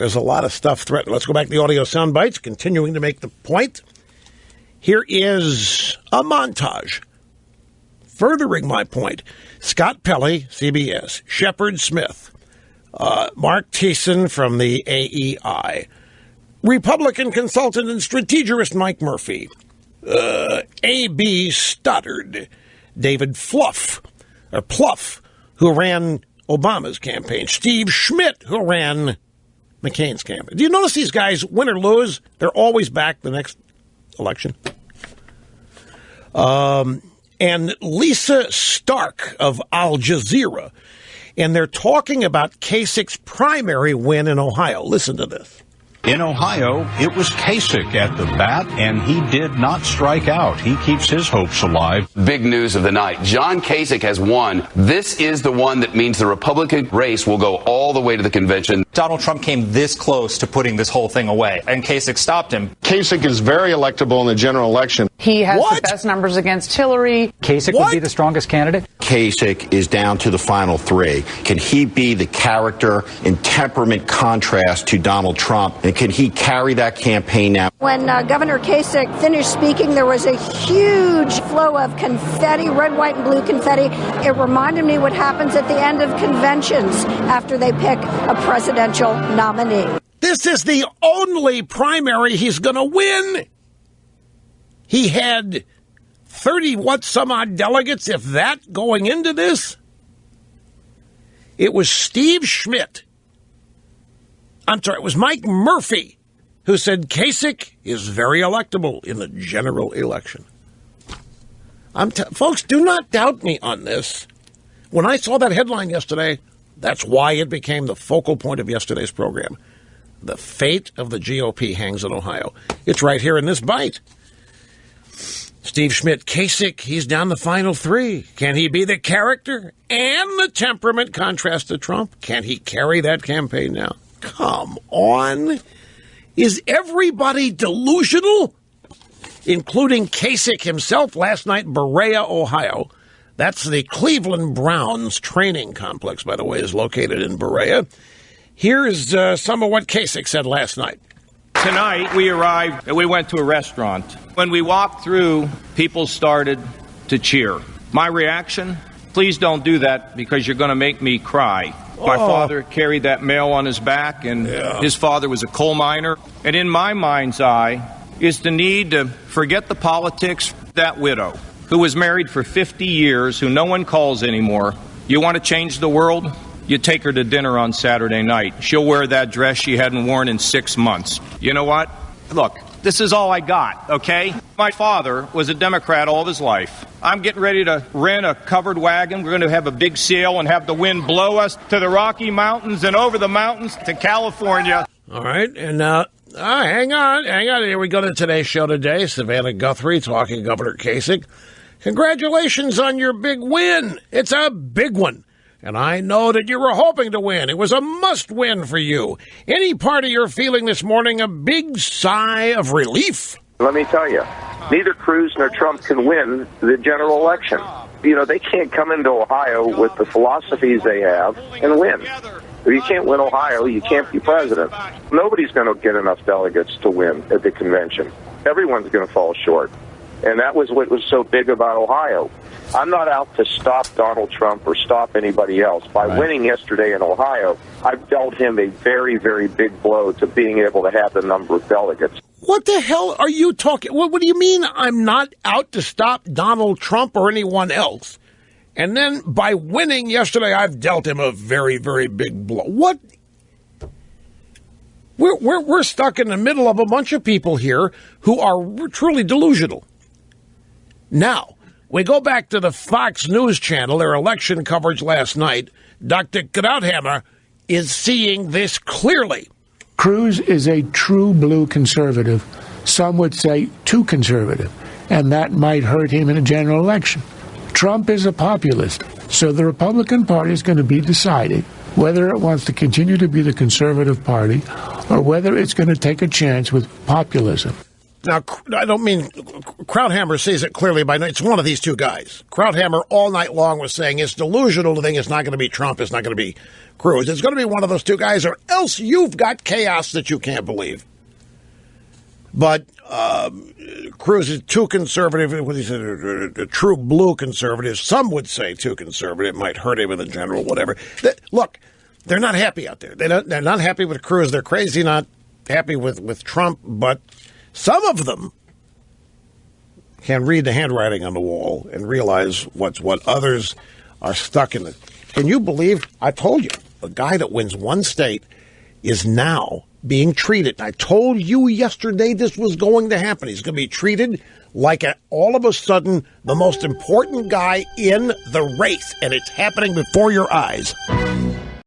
There's a lot of stuff threatened. Let's go back to the audio sound bites, continuing to make the point. Here is a montage furthering my point. Scott Pelley, CBS, Shepard Smith, Mark Thiessen from the AEI, Republican consultant and strategist Mike Murphy, A.B. Stoddard, David Pluff, who ran Obama's campaign, Steve Schmidt, who ran McCain's campaign. Do you notice these guys, win or lose, they're always back the next election? And Lisa Stark of Al Jazeera. And they're talking about Kasich's primary win in Ohio. Listen to this. In Ohio, it was Kasich at the bat, and he did not strike out. He keeps his hopes alive. Big news of the night. John Kasich has won. This is the one that means the Republican race will go all the way to the convention. Donald Trump came this close to putting this whole thing away, and Kasich stopped him. Kasich is very electable in the general election. He has the best numbers against Hillary. Kasich would be the strongest candidate? Kasich is down to the final three. Can he be the character and temperament contrast to Donald Trump? And can he carry that campaign now? When Governor Kasich finished speaking, there was a huge flow of confetti, red, white, and blue confetti. It reminded me what happens at the end of conventions after they pick a presidential nominee. This is the only primary he's going to win. He had 30-some-odd delegates, if that, going into this. It was Steve Schmidt. It was Mike Murphy who said Kasich is very electable in the general election. Folks, do not doubt me on this. When I saw that headline yesterday, that's why it became the focal point of yesterday's program. The fate of the GOP hangs in Ohio. It's right here in this bite. Steve Schmidt, Kasich, he's down the final three. Can he be the character and the temperament contrast to Trump? Can he carry that campaign now? Come on. Is everybody delusional? Including Kasich himself last night in Berea, Ohio. That's the Cleveland Browns training complex, by the way, is located in Berea. Here's some of what Kasich said last night. Tonight, we arrived and we went to a restaurant. When we walked through, people started to cheer. My reaction? Please don't do that because you're going to make me cry. My father carried that mail on his back, and his father was a coal miner. And in my mind's eye is the need to forget the politics. That widow who was married for 50 years, who no one calls anymore. You want to change the world? You take her to dinner on Saturday night. She'll wear that dress she hadn't worn in 6 months. You know what? Look, this is all I got, okay? My father was a Democrat all of his life. I'm getting ready to rent a covered wagon. We're going to have a big sail and have the wind blow us to the Rocky Mountains and over the mountains to California. All right, and hang on. Here we go to today's show today. Savannah Guthrie talking Governor Kasich. Congratulations on your big win. It's a big one. And I know that you were hoping to win. It was a must-win for you. Any part of your feeling this morning a big sigh of relief? Let me tell you, neither Cruz nor Trump can win the general election. You know, they can't come into Ohio with the philosophies they have and win. If you can't win Ohio, you can't be president. Nobody's going to get enough delegates to win at the convention. Everyone's going to fall short. And that was what was so big about Ohio. I'm not out to stop Donald Trump or stop anybody else. By winning yesterday in Ohio, I've dealt him a very, very big blow to being able to have the number of delegates. What the hell are you talking? What do you mean I'm not out to stop Donald Trump or anyone else? And then by winning yesterday, I've dealt him a very, very big blow. What? We're stuck in the middle of a bunch of people here who are truly delusional. Now, we go back to the Fox News channel, their election coverage last night. Dr. Krauthammer is seeing this clearly. Cruz is a true blue conservative. Some would say too conservative, and that might hurt him in a general election. Trump is a populist, so the Republican Party is going to be deciding whether it wants to continue to be the conservative party or whether it's going to take a chance with populism. Now, I don't mean Krauthammer sees it clearly by night. It's one of these two guys. Krauthammer all night long was saying it's delusional to think it's not going to be Trump, it's not going to be Cruz. It's going to be one of those two guys, or else you've got chaos that you can't believe. But Cruz is too conservative. What he said, a true blue conservative. Some would say too conservative. It might hurt him in the general, whatever. Look, they're not happy out there. They're not happy with Cruz. They're crazy not happy with Trump, but some of them can read the handwriting on the wall and realize what others are stuck in. Can you believe? I told you, a guy that wins one state is now being treated. I told you yesterday this was going to happen. He's going to be treated like all of a sudden the most important guy in the race, and it's happening before your eyes.